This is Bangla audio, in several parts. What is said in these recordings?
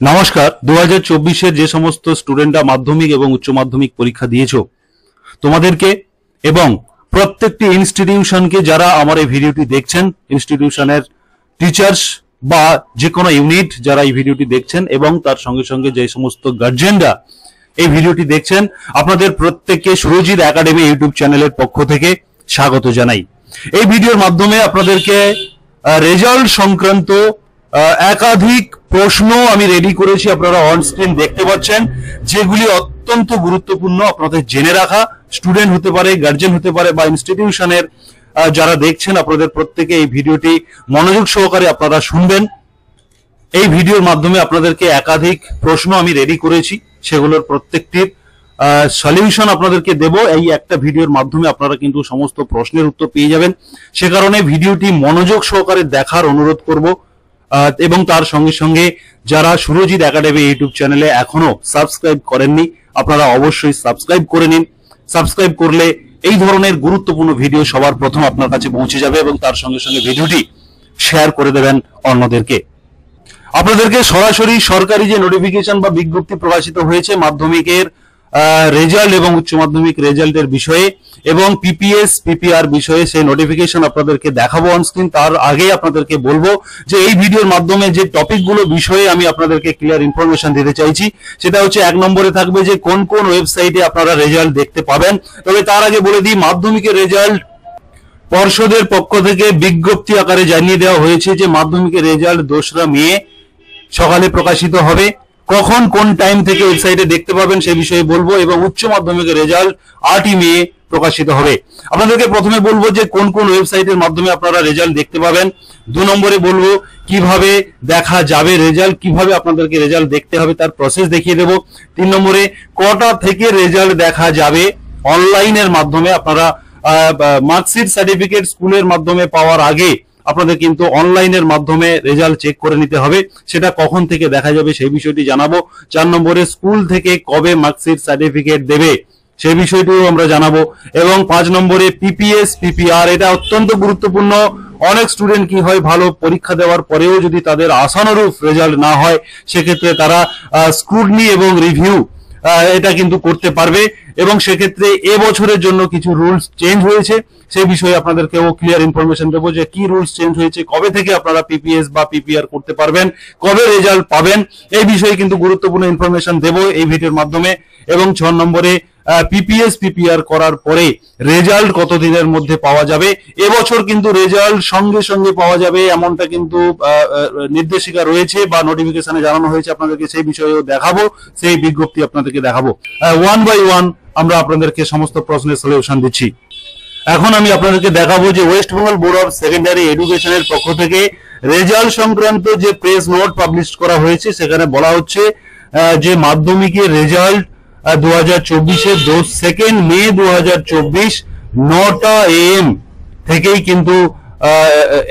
নমস্কার। 2024-এর যে সমস্ত স্টুডেন্টরা মাধ্যমিক এবং উচ্চ মাধ্যমিক পরীক্ষা দিয়েছো তোমাদেরকে এবং প্রত্যেকটি ইনস্টিটিউশনকে যারা আমার এই ভিডিওটি দেখছেন, ইনস্টিটিউশনের টিচার্স বা যে কোনো ইউনিট যারা এই ভিডিওটি দেখছেন এবং তার সঙ্গে সঙ্গে যে সমস্ত গার্জিয়ানরা এই ভিডিওটি দেখছেন, আপনাদের প্রত্যেককে সুরজিৎ একাডেমি ইউটিউব চ্যানেলের পক্ষ থেকে স্বাগত জানাই। এই ভিডিওর মাধ্যমে আপনাদেরকে রেজাল্ট সংক্রান্ত একাধিক প্রশ্ন আমি রেডি করেছি, আপনারা অন স্ক্রিন দেখতে পাচ্ছেন, যেগুলি অত্যন্ত গুরুত্বপূর্ণ আপনাদের জেনে রাখা। স্টুডেন্ট হতে পারে, গার্জেন হতে পারে বা ইনস্টিটিউশনের যারা দেখছেন, আপনাদের প্রত্যেকে এই ভিডিওটি মনোযোগ সহকারে আপনারা শুনবেন। এই ভিডিওর মাধ্যমে আপনাদেরকে একাধিক প্রশ্ন আমি রেডি করেছি, সেগুলোর প্রত্যেকটির সলিউশন আপনাদেরকে দেব। এই একটা ভিডিওর মাধ্যমে আপনারা কিন্তু সমস্ত প্রশ্নের উত্তর পেয়ে যাবেন। সে কারণে ভিডিওটি মনোযোগ সহকারে দেখার অনুরোধ করব এবং তার সঙ্গে সঙ্গে যারা সুরজিৎ একাডেমি ইউটিউব চ্যানেলে এখনো সাবস্ক্রাইব করেননি, আপনারা অবশ্যই সাবস্ক্রাইব করে নিন। সাবস্ক্রাইব করলে এই ধরনের গুরুত্বপূর্ণ ভিডিও সবার প্রথম আপনার কাছে পৌঁছে যাবে এবং তার সঙ্গে সঙ্গে ভিডিওটি শেয়ার করে দেবেন অন্যদেরকে। আপনাদেরকে সরাসরি সরকারি যে নোটিফিকেশন বা বিজ্ঞপ্তি প্রকাশিত হয়েছে মাধ্যমিকের রেজাল্ট এবং উচ্চ মাধ্যমিক রেজাল্টের বিষয়ে এবং পিপিএস পিপিআর বিষয়ে, সেই নোটিফিকেশন আপনাদেরকে দেখাবো অন স্ক্রিন। তার আগে আপনাদেরকে বলবো যে এই ভিডিওর মাধ্যমে যে টপিকগুলো বিষয়ে আমি আপনাদেরকে ক্লিয়ার ইনফরমেশন দিতে চাইছি, সেটা হচ্ছে 1 নম্বরে থাকবে যে কোন কোন ওয়েবসাইটে আপনারা রেজাল্ট দেখতে পাবেন। তবে তার আগে বলে দিই, মাধ্যমিকের রেজাল্ট পর্ষদের পক্ষ থেকে বিজ্ঞপ্তি আকারে জানিয়ে দেওয়া হয়েছে যে মাধ্যমিকের রেজাল্ট 2রা মে সকালে প্রকাশিত হবে। কখন কোন টাইম থেকে ওয়েবসাইটে দেখতে পাবেন সে বিষয়ে বলবো এবং উচ্চ মাধ্যমিকের রেজাল্ট 8ই মে প্রকাশিত হবে। আপনাদেরকে প্রথমে বলবো যে কোন কোন ওয়েবসাইটের মাধ্যমে আপনারা রেজাল্ট দেখতে পাবেন। 2 নম্বরে বলবো কিভাবে দেখা যাবে রেজাল্ট, কিভাবে আপনাদেরকে রেজাল্ট দেখতে হবে তার প্রসেস দেখিয়ে দেবো। 3 নম্বরে কটা থেকে রেজাল্ট দেখা যাবে অনলাইনের মাধ্যমে। আপনারা মার্কশিট সার্টিফিকেট স্কুলের মাধ্যমে পাওয়ার আগে আপনাদের কিন্তু অনলাইনের মাধ্যমে রেজাল্ট চেক করে নিতে হবে, সেটা কখন থেকে দেখা যাবে সেই বিষয়টি জানাবো। 4 নম্বরে স্কুল থেকে কবে মার্কশিট সার্টিফিকেট দেবে সেই বিষয়টিও আমরা জানাবো এবং 5 নম্বরে পিপিএস পিপিআর, এটা অত্যন্ত গুরুত্বপূর্ণ। অনেক স্টুডেন্ট কি হয়, ভালো পরীক্ষা দেওয়ার পরেও যদি তাদের আশানুরূপ রেজাল্ট না হয়, সেক্ষেত্রে তারা স্ক্রুটনি এবং রিভিউ এটা কিন্তু করতে পারবে এবং সেক্ষেত্রে এবছরের জন্য কিছু রুলস চেঞ্জ হয়েছে, সেই বিষয়ে আপনাদেরকেও ক্লিয়ার ইনফরমেশন দেবো যে কি রুলস চেঞ্জ হয়েছে, কবে থেকে আপনারা পিপিএস বা পিপিআর করতে পারবেন, কবে রেজাল্ট পাবেন, এই বিষয়ে কিন্তু গুরুত্বপূর্ণ ইনফরমেশন দেবো এই ভিডিওর মাধ্যমে। এবং 6 নম্বরে পিপিএস পিপিআর করার পরে রেজাল্ট কতদিনের মধ্যে পাওয়া যাবে। এবছর কিন্তু রেজাল্ট সঙ্গে সঙ্গে পাওয়া যাবে এমনটা কিন্তু নির্দেশিকা রয়েছে বা নোটিফিকেশনে জানানো হয়েছে আপনাদেরকে, সেই বিষয়েও দেখাবো, সেই বিজ্ঞপ্তি আপনাদেরকে দেখাবো। 1 বাই 1 আমরা আপনাদেরকে সমস্ত প্রশ্নের সলিউশন দিচ্ছি। এখন আমি আপনাদেরকে দেখাবো যে West Bengal board of secondary এডুকেশনের পক্ষ থেকে রেজাল্ট সংক্রান্ত যে প্রেস নোট পাবলিশ করা হয়েছে, সেখানে বলা হচ্ছে যে মাধ্যমিকের রেজাল্ট 2024-এর 2 মে 2024 9টা AM থেকেই কিন্তু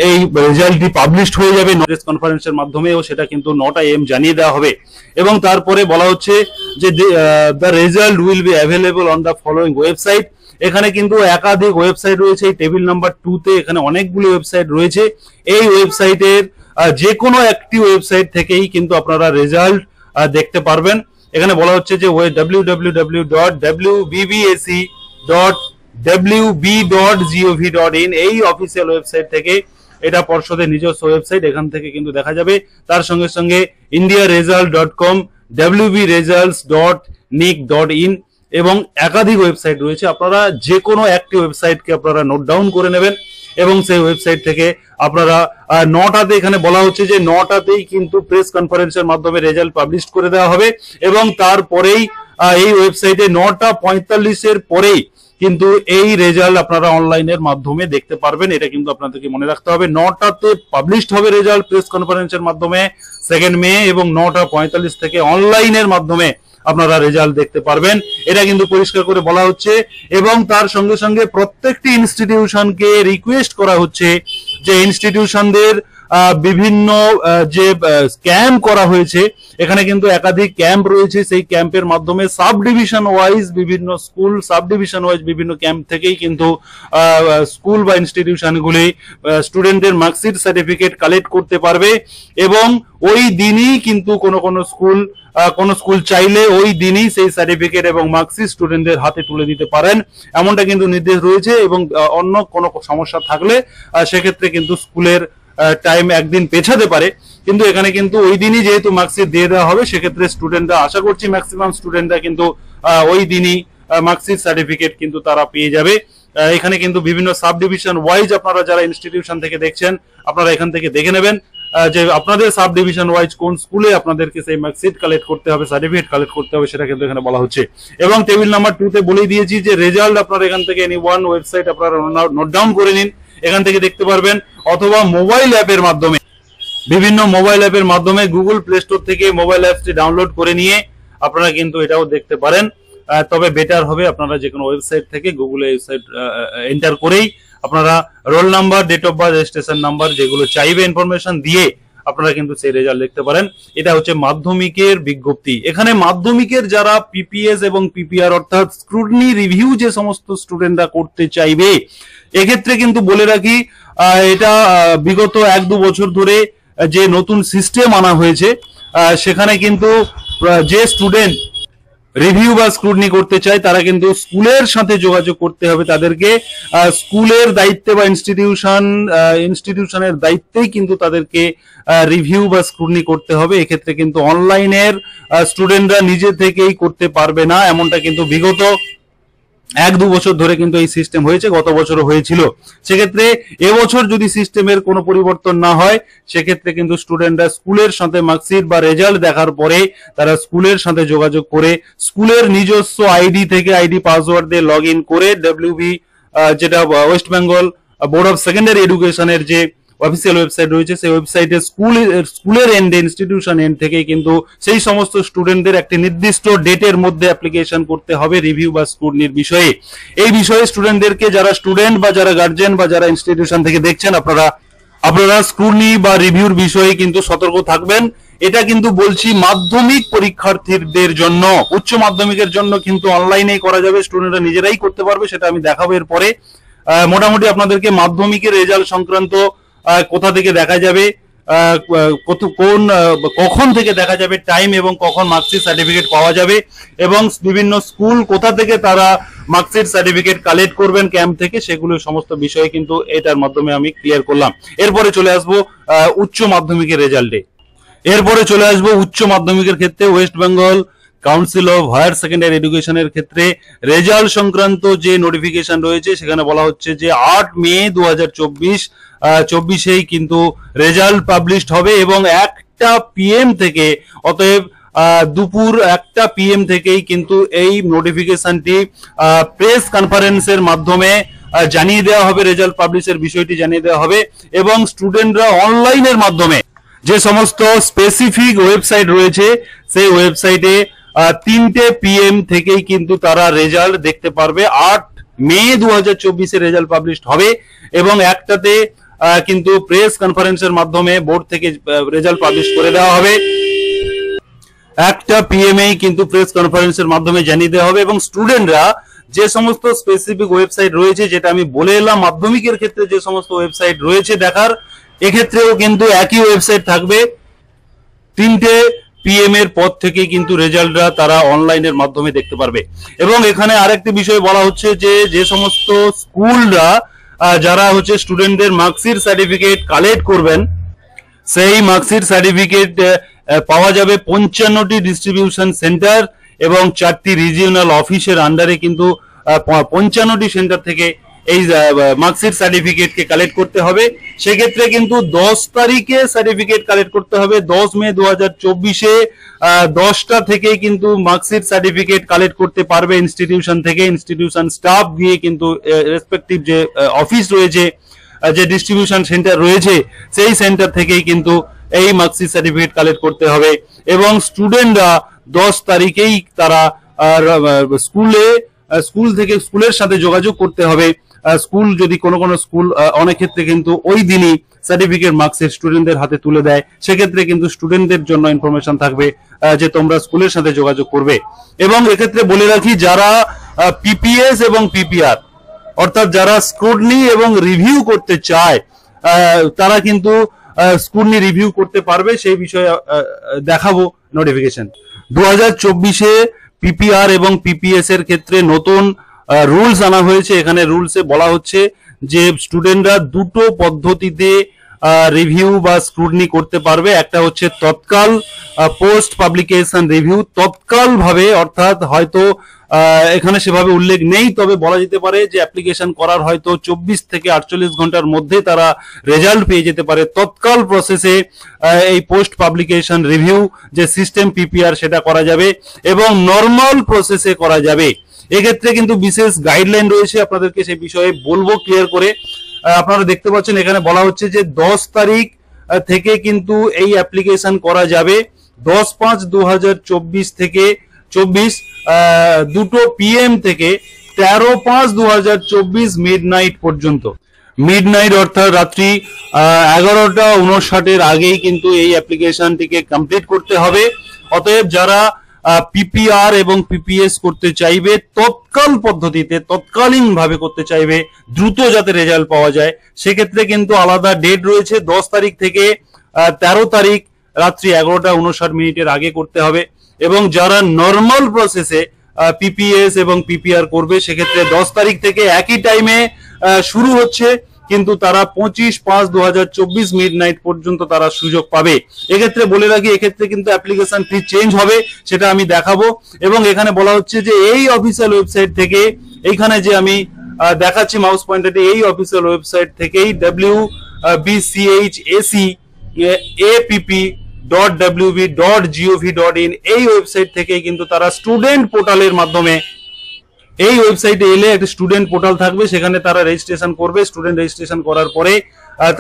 এই রেজাল্টটি পাবলিশড হয়ে যাবে প্রেস কনফারেন্সের মাধ্যমেও, সেটা কিন্তু 9টা AM জানিয়ে দেওয়া হবে। এবং তারপরে বলা হচ্ছে যে the result will be available on the following website. এখানে কিন্তু একাধিক ওয়েবসাইট রয়েছে, এই টেবিল নাম্বার 2 তে এখানে অনেকগুলি ওয়েবসাইট রয়েছে। এই ওয়েবসাইটের যে কোনো একটি ওয়েবসাইট থেকেই কিন্তু আপনারা রেজাল্ট দেখতে পারবেন। এখানে বলা হচ্ছে যে www.wbac.wb.gov.in এই অফিসিয়াল ওয়েবসাইট থেকে, এটা পর্ষদের নিজস্ব ওয়েবসাইট, এখান থেকে কিন্তু দেখা যাবে। তার সঙ্গে সঙ্গে indiaresult.com, wbresults.nic.in এবং একাধিক ওয়েবসাইট রয়েছে। আপনারা যে কোনো একটি ওয়েবসাইটকে আপনারা নোট ডাউন করে নেবেন এবং সেই ওয়েবসাইট থেকে আপনারা 9টাতে, এখানে বলা হচ্ছে যে 9টাতেই কিন্তু প্রেস কনফারেন্সের মাধ্যমে রেজাল্ট পাবলিশ করে দেওয়া হবে এবং তারপরেই এই ওয়েবসাইটে 9:45-এর পরেই কিন্তু এই রেজাল্ট আপনারা অনলাইনের মাধ্যমে দেখতে পারবেন। এটা কিন্তু আপনাদেরকে মনে রাখতে হবে, 9টাতে পাবলিশড হবে রেজাল্ট প্রেস কনফারেন্সের মাধ্যমে 2 মে এবং 9:45 থেকে অনলাইনের মাধ্যমে আপনারা রেজাল্ট দেখতে পারবেন, এটা কিন্তু পরিষ্কার করে বলা হচ্ছে। এবং তার সঙ্গে সঙ্গে প্রত্যেকটি ইনস্টিটিউশনকে রিকোয়েস্ট করা হচ্ছে যে ইনস্টিটিউশনদের বিভিন্ন যে ক্যাম্প করা হয়েছে, এখানে কিন্তু একাধিক ক্যাম্প রয়েছে। সেই ক্যাম্পের মাধ্যমে সাব ডিভিশন ওয়াইজ বিভিন্ন স্কুল, সাব ডিভিশন ওয়াইজ বিভিন্ন ক্যাম্প থেকেই কিন্তু স্কুল বা ইনস্টিটিউশনগুলি স্টুডেন্টদের মার্কশিট সার্টিফিকেট কালেক্ট করতে পারবে এবং ওই দিনই কিন্তু কোন স্কুল চাইলে ওই দিনই সেই সার্টিফিকেট এবং মার্কশিট স্টুডেন্টদের হাতে তুলে দিতে পারেন, এমনটা কিন্তু নির্দেশ রয়েছে। এবং অন্য কোনো সমস্যা থাকলে সেক্ষেত্রে কিন্তু স্কুলের টাইম একদিন পেছাতে পারে, কিন্তু এখানে কিন্তু ওই দিনই যেহেতু মার্কশিট দিয়ে দেওয়া হবে, সেক্ষেত্রে স্টুডেন্টরা, আশা করছি ম্যাক্সিমাম স্টুডেন্টরা কিন্তু ওই দিনই মার্কশিট সার্টিফিকেট কিন্তু তারা পেয়ে যাবে। এখানে কিন্তু বিভিন্ন সাব ডিভিশন ওয়াইজ আপনারা যারা ইনস্টিটিউশন থেকে দেখছেন, আপনারা এখান থেকে দেখে নেবেন যে আপনাদের সাব ডিভিশন ওয়াইজ কোন স্কুলে আপনাদেরকে সেই মার্কশিট কালেক্ট করতে হবে, সার্টিফিকেট কালেক্ট করতে হবে, সেটা কিন্তু এখানে বলা হচ্ছে। এবং টেবিল নাম্বার 2 তে বলেই দিয়েছি যে রেজাল্ট আপনারা এখান থেকে এনি ওয়ান ওয়েবসাইট আপনারা নোট ডাউন করে নিন, এখান থেকে দেখতে পারবেন, অথবা মোবাইল অ্যাপের মাধ্যমে, বিভিন্ন মোবাইল অ্যাপের মাধ্যমে গুগল প্লে স্টোর থেকে মোবাইল অ্যাপটি ডাউনলোড করে নিয়ে আপনারা কিন্তু এটাও দেখতে পারেন। তবে বেটার হবে আপনারা যে কোনো ওয়েবসাইট থেকে গুগলে ওয়েবসাইট এন্টার করেই আপনারা roll number, date of birth, registration number যেগুলো চাইবে ইনফরমেশন দিয়ে আপনারা কিন্তু সেই রেজাল্ট দেখতে পারেন। এটা হচ্ছে মাধ্যমিকের বিজ্ঞপ্তি। এখানে মাধ্যমিকের যারা পিপিএস এবং পিপিআর অর্থাৎ স্ক্রুটনি রিভিউ যে সমস্ত স্টুডেন্টরা করতে চাইবে, এক্ষেত্রে কিন্তু বলে রাখি এটা বিগত 1-2 বছর ধরে যে নতুন সিস্টেম আনা হয়েছে, সেখানে কিন্তু যে স্টুডেন্ট রিভিউ বা স্ক্রুটনি করতে চায় তারা কিন্তু স্কুলের সাথে যোগাযোগ করতে হবে তাদেরকে। স্কুলের দায়িত্বে বা ইনস্টিটিউশনের দায়িত্বেই কিন্তু তাদেরকে রিভিউ বা স্ক্রুটনি করতে হবে। এক্ষেত্রে কিন্তু অনলাইনের স্টুডেন্টরা নিজে থেকেই করতে পারবে না, এমনটা কিন্তু বিগত 1-2 বছর ধরে কিন্তু এই সিস্টেম হয়েছে, গত বছরও হয়েছিল। সেক্ষেত্রে এবছর যদি সিস্টেমের কোনো পরিবর্তন না হয়, সেক্ষেত্রে কিন্তু স্টুডেন্টরা স্কুলের সাথে মার্কশিট বা রেজাল্ট দেখার পরে তারা স্কুলের সাথে যোগাযোগ করে স্কুলের নিজস্ব আইডি থেকে আইডি পাসওয়ার্ড দিয়ে লগ ইন করে ডব্লিউবি, যেটা West Bengal board of secondary এডুকেশনের যে অফিসিয়াল ওয়েবসাইট রয়েছে, সেই ওয়েবসাইটে স্কুলের এন্ডে, ইনস্টিটিউশন এন্ড থেকে কিন্তু সেই সমস্ত স্টুডেন্টদের একটি নির্দিষ্ট ডেটের মধ্যে অ্যাপ্লিকেশন করতে হবে রিভিউ বা স্ক্রুটনির বিষয়ে। এই বিষয়ে স্টুডেন্টদেরকে, যারা স্টুডেন্ট বা যারা গার্জিয়ান বা যারা ইনস্টিটিউশন থেকে দেখছেন, আপনারা স্ক্রুটনি বা রিভিউর বিষয়ে কিন্তু সতর্ক থাকবেন। এটা কিন্তু বলছি মাধ্যমিক পরীক্ষার্থীদের জন্য। উচ্চ মাধ্যমিকের জন্য কিন্তু অনলাইনেই করা যাবে, স্টুডেন্টরা নিজেরাই করতে পারবে, সেটা আমি দেখাবো এরপরে। মোটামুটি আপনাদেরকে মাধ্যমিকের রেজাল্ট সংক্রান্ত কোথা থেকে দেখা যাবে, কখন থেকে দেখা যাবে, টাইম এবং কখন মার্কশিট সার্টিফিকেট পাওয়া যাবে, এবং বিভিন্ন স্কুল কোথা থেকে তারা মার্কশিট সার্টিফিকেট কালেক্ট করবেন ক্যাম্প থেকে, সেগুলো সমস্ত বিষয়ে কিন্তু এটার মাধ্যমে আমি ক্লিয়ার করলাম। এরপরে চলে আসবো উচ্চ মাধ্যমিকের রেজাল্টে। উচ্চ মাধ্যমিকের ক্ষেত্রে West Bengal council of higher secondary এডুকেশনের ক্ষেত্রে রেজাল্ট সংক্রান্ত যে নোটিফিকেশন রয়েছে, সেখানে বলা হচ্ছে যে 8 মে 2024 কিন্তু রেজাল্ট পাবলিশড হবে এবং 1টা PM থেকে, অতএব দুপুর 1টা PM থেকেই কিন্তু এই নোটিফিকেশনটি প্রেস কনফারেন্সের মাধ্যমে জানিয়ে দেওয়া হবে, রেজাল্ট পাবলিশের বিষয়টি জানিয়ে দেওয়া হবে। এবং স্টুডেন্টরা অনলাইনের মাধ্যমে যে সমস্ত স্পেসিফিক ওয়েবসাইট রয়েছে, সেই ওয়েবসাইটে 3টে PM থেকেই কিন্তু তারা রেজাল্ট দেখতে পারবে। 8 মে 2024 রেজাল্ট পাবলিশড হবে এবং 1টাতে কিন্তু প্রেস কনফারেন্সের মাধ্যমে বোর্ড থেকে রেজাল্ট পাবলিশ করে দেওয়া হবে। 1টা PM কিন্তু প্রেস কনফারেন্সের মাধ্যমে জানিয়ে দেওয়া হবে। এবং স্টুডেন্টরা যে সমস্ত স্পেসিফিক ওয়েবসাইট রয়েছে, যেটা আমি বলে এলাম মাধ্যমিকের ক্ষেত্রে যে সমস্ত ওয়েবসাইট রয়েছে দেখার, এক্ষেত্রেও কিন্তু একই ওয়েবসাইট থাকবে। 3টে PM এর পর থেকে কিন্তু রেজাল্টরা তারা অনলাইনের মাধ্যমে দেখতে পারবে। এবং এখানে আরেকটি বিষয় বলা হচ্ছে যে সমস্ত স্কুলরা যারা হচ্ছে স্টুডেন্টদের মার্কশিট সার্টিফিকেট কালেক্ট করবেন, সেই মার্কশিট সার্টিফিকেট পাওয়া যাবে 55টি ডিস্ট্রিবিউশন সেন্টার এবং 4টি রিজিওনাল অফিসের আন্ডারে কিন্তু 55টি সেন্টার থেকে এই মার্কশিট সার্টিফিকেটকে কালেক্ট করতে হবে। সেক্ষেত্রে কিন্তু 10 তারিখে সার্টিফিকেট কালেক্ট করতে হবে। 10 মে 2024 10টা থেকে কিন্তু মার্কশিট সার্টিফিকেট কালেক্ট করতে পারবে ইনস্টিটিউশন থেকে। ইনস্টিটিউশন স্টাফ দিয়ে কিন্তু রেসপেক্টিভ যে অফিস রয়েছে, যে ডিস্ট্রিবিউশন সেন্টার রয়েছে, সেই সেন্টার থেকেই কিন্তু এই মার্কশিট সার্টিফিকেট কালেক্ট করতে হবে। এবং স্টুডেন্টরা 10 তারিখেই তারা স্কুলের সাথে যোগাযোগ করতে হবে। স্কুল যদি কোনো স্কুল অনেক ক্ষেত্রে কিন্তু ওই দিনই সার্টিফিকেট মার্কশিট স্টুডেন্টদের হাতে তুলে দেয়, সেক্ষেত্রে কিন্তু স্টুডেন্টদের জন্য ইনফরমেশন থাকবে যে তোমরা স্কুলের সাথে যোগাযোগ করবে। এবং এক্ষেত্রে বলে রাখি, যারা পিপিএস এবং পিপিআর অর্থাৎ যারা স্ক্রুটনি এবং রিভিউ করতে চায় তারা কিন্তু স্ক্রুটনি রিভিউ করতে পারবে, সেই বিষয়ে দেখাবো নোটিফিকেশন। 2024-এ পিপিআর এবং পিপিএস এর ক্ষেত্রে নতুন রুলস আনা হয়েছে। এখানে রুলসে বলা হচ্ছে যে স্টুডেন্টরা দুটো পদ্ধতিতে রিভিউ বা স্ক্রুটনি করতে পারবে। একটা হচ্ছে তৎকাল পোস্ট পাবলিকেশন রিভিউ, তৎকাল ভাবে, অর্থাৎ হয়তো এখানে সেভাবে উল্লেখ নেই, তবে বলা যেতে পারে যে অ্যাপ্লিকেশন করার হয়তো 24 থেকে 48 ঘন্টার মধ্যে তারা রেজাল্ট পেয়ে যেতে পারে। তৎকাল প্রসেসে এই পোস্ট পাবলিকেশন রিভিউ যে সিস্টেম পিপিআর সেটা করা যাবে এবং নর্মাল প্রসেসে করা যাবে। এক্ষেত্রে কিন্তু বিশেষ গাইডলাইন রয়েছে, আপনাদেরকে সেই বিষয়ে বলবো ক্লিয়ার করে। আপনারা দেখতে পাচ্ছেন এখানে বলা হচ্ছে যে 10 তারিখ থেকে কিন্তু এই অ্যাপ্লিকেশন করা যাবে। 10/5/2024 থেকে 2 PM থেকে 13/5/2024 মিডনাইট পর্যন্ত। মিডনাইট অর্থাৎ রাত্রি 11:59 আগেই কিন্তু এই অ্যাপ্লিকেশনটিকে কমপ্লিট করতে হবে। অতএব যারা পিপিআর এবং পিপিএস করতে চাইবে তৎকাল পদ্ধতিতে, তৎকালীন ভাবে করতে চাইবে, দ্রুত যাতে রেজাল্ট পাওয়া যায়, সেক্ষেত্রে কিন্তু আলাদা ডেট রয়েছে। 10 তারিখ থেকে 13 তারিখ রাত্রি 11:59 আগে করতে হবে। এবং যারা নর্মাল প্রসেসে পিপিএস এবং পিপিআর করবে সেক্ষেত্রে 10 তারিখ থেকে একই টাইমে শুরু হচ্ছে, কিন্তু তারা 25/5/2024 মিডনাইট পর্যন্ত তারা সুযোগ পাবে। এক্ষেত্রে বলে রাখি, এক্ষেত্রে কিন্তু অ্যাপ্লিকেশন ফি চেঞ্জ হবে, সেটা আমি দেখাবো। এবং এখানে বলা হচ্ছে যে এই অফিসিয়াল ওয়েবসাইট থেকে, এইখানে যে আমি দেখাচ্ছি মাউস পয়েন্টারটি, এই অফিসিয়াল ওয়েবসাইট থেকেই wbchapp.wb.gov.in এই ওয়েবসাইট থেকে কিন্তু তারা স্টুডেন্ট পোর্টালের মাধ্যমে, এই ওয়েবসাইটে এলে একটা স্টুডেন্ট পোর্টাল থাকবে, সেখানে তারা রেজিস্ট্রেশন করবে। স্টুডেন্ট রেজিস্ট্রেশন করার পরে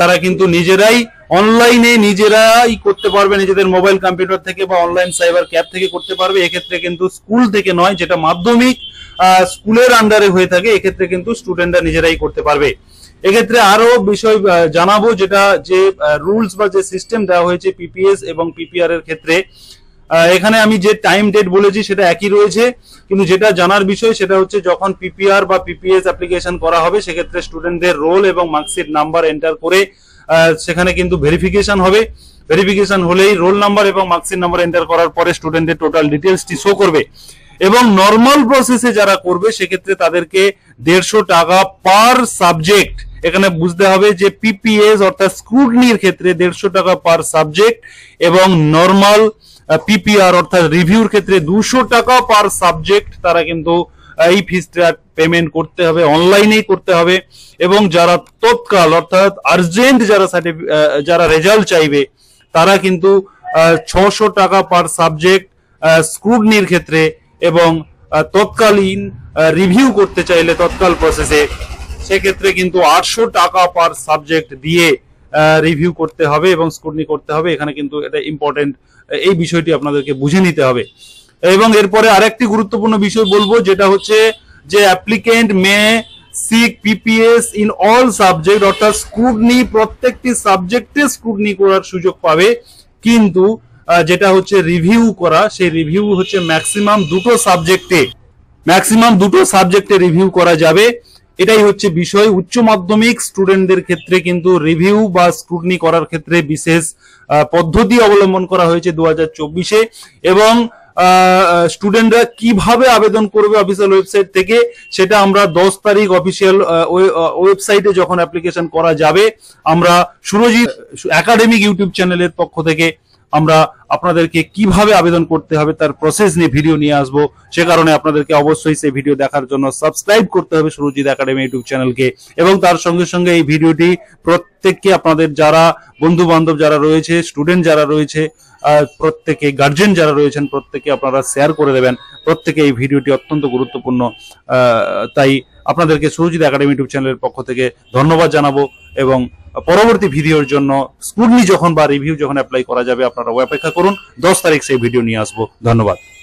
তারা কিন্তু নিজেরাই অনলাইনে নিজেরাই করতে পারবে, নিজেদের মোবাইল কম্পিউটার থেকে বা অনলাইন সাইবার ক্যাফ থেকে করতে পারবে। এক্ষেত্রে কিন্তু স্কুল থেকে নয়, যেটা মাধ্যমিক স্কুলের আন্ডারে হয়ে থাকে, এক্ষেত্রে কিন্তু স্টুডেন্টরা নিজেরাই করতে পারবে। এক্ষেত্রে আরো বিষয় জানাবো, যেটা যে রুলস বা যে সিস্টেম দেওয়া হয়েছে পিপিএস এবং পিপিআর এর ক্ষেত্রে। এখানে আমি যে টাইম ডেট বলেছি সেটা একই রয়েছে, কিন্তু যেটা জানার বিষয় সেটা হচ্ছে যখন পিপিআর বা পিপিএস অ্যাপ্লিকেশন করা হবে সেক্ষেত্রে স্টুডেন্টদের রোল এবং মার্কশিট নাম্বার এন্টার করে সেখানে কিন্তু ভেরিফিকেশন হবে। ভেরিফিকেশন হলেই রোল নাম্বার এবং মার্কশিট নাম্বার এন্টার করার পরে স্টুডেন্টদের টোটাল ডিটেলসটি শো করবে। এবং নর্মাল প্রসেসে যারা করবে সেক্ষেত্রে তাদেরকে 150 টাকা পার সাবজেক্ট, এখানে বুঝতে হবে যে পিপিএস অর্থাৎ স্ক্রুটনির ক্ষেত্রে 150 টাকা পার সাবজেক্ট এবং নর্মাল পিপিআর অর্থাৎ রিভিউর ক্ষেত্রে 200 টাকা পার সাবজেক্ট তারা কিন্তু এই ফিসটা পেমেন্ট করতে হবে, অনলাইনেই করতে হবে। এবং যারা তৎকাল অর্থাৎ আর্জেন্ট যারা রেজাল্ট চাইবে তারা কিন্তু 600 টাকা পার সাবজেক্ট স্ক্রুটনির ক্ষেত্রে, এবং তৎকালীন রিভিউ করতে চাইলে তৎকাল প্রসেসে সেক্ষেত্রে কিন্তু 800 টাকা পার সাবজেক্ট দিয়ে রিভিউ করতে হবে এবং স্ক্রুটনি করতে হবে। এখানে কিন্তু এটা ইম্পর্টেন্ট, এই বিষয়টি আপনাদেরকে বুঝে নিতে হবে। এবং এরপরে আরেকটি গুরুত্বপূর্ণ বিষয় বলবো, যেটা হচ্ছে যে applicant may seek PPS in all subject, অর্থাৎ স্ক্রুটনি প্রত্যেকটি সাবজেক্টে স্ক্রুটনি করার সুযোগ পাবে, কিন্তু যেটা হচ্ছে রিভিউ করা, সেই রিভিউ হচ্ছে ম্যাক্সিমাম দুটো সাবজেক্টে রিভিউ করা যাবে। এটাই হচ্ছে বিষয়। উচ্চ মাধ্যমিক স্টুডেন্টদের ক্ষেত্রে কিন্তু রিভিউ বা স্ক্রুটনি করার ক্ষেত্রে বিশেষ পদ্ধতি অবলম্বন করা হয়েছে 2024-এ। এবং স্টুডেন্টরা কিভাবে আবেদন করবে অফিসিয়াল ওয়েবসাইট থেকে সেটা আমরা 10 তারিখ অফিসিয়াল ওয়েবসাইটে যখন অ্যাপ্লিকেশন করা যাবে, আমরা সুরজিৎ একাডেমিক ইউটিউব চ্যানেলের পক্ষ থেকে আমরা আপনাদেরকে কিভাবে আবেদন করতে হবে তার প্রসেস নিয়ে ভিডিও নিয়ে আসবো। সে কারণে আপনাদেরকে অবশ্যই সেই ভিডিও দেখার জন্য সাবস্ক্রাইব করতে হবে সুরজিৎ একাডেমি ইউটিউব চ্যানেলকে। এবং তার সঙ্গে সঙ্গে এই ভিডিওটি প্রত্যেককে, আপনাদের যারা বন্ধু বান্ধব যারা রয়েছে, স্টুডেন্ট যারা রয়েছে, প্রত্যেকে গার্জেন যারা রয়েছেন প্রত্যেকে আপনারা শেয়ার করে দেবেন। প্রত্যেকে এই ভিডিওটি অত্যন্ত গুরুত্বপূর্ণ, তাই আপনাদেরকে সুরজিৎ একাডেমি ইউটিউব চ্যানেলের পক্ষ থেকে ধন্যবাদ জানাবো। এবং পরবর্তী ভিডিওর জন্য স্ক্রুটনি যখন বা রিভিউ যখন অ্যাপ্লাই করা যাবে আপনারা অপেক্ষা করুন। 10 তারিখ সেই ভিডিও নিয়ে আসবো। ধন্যবাদ।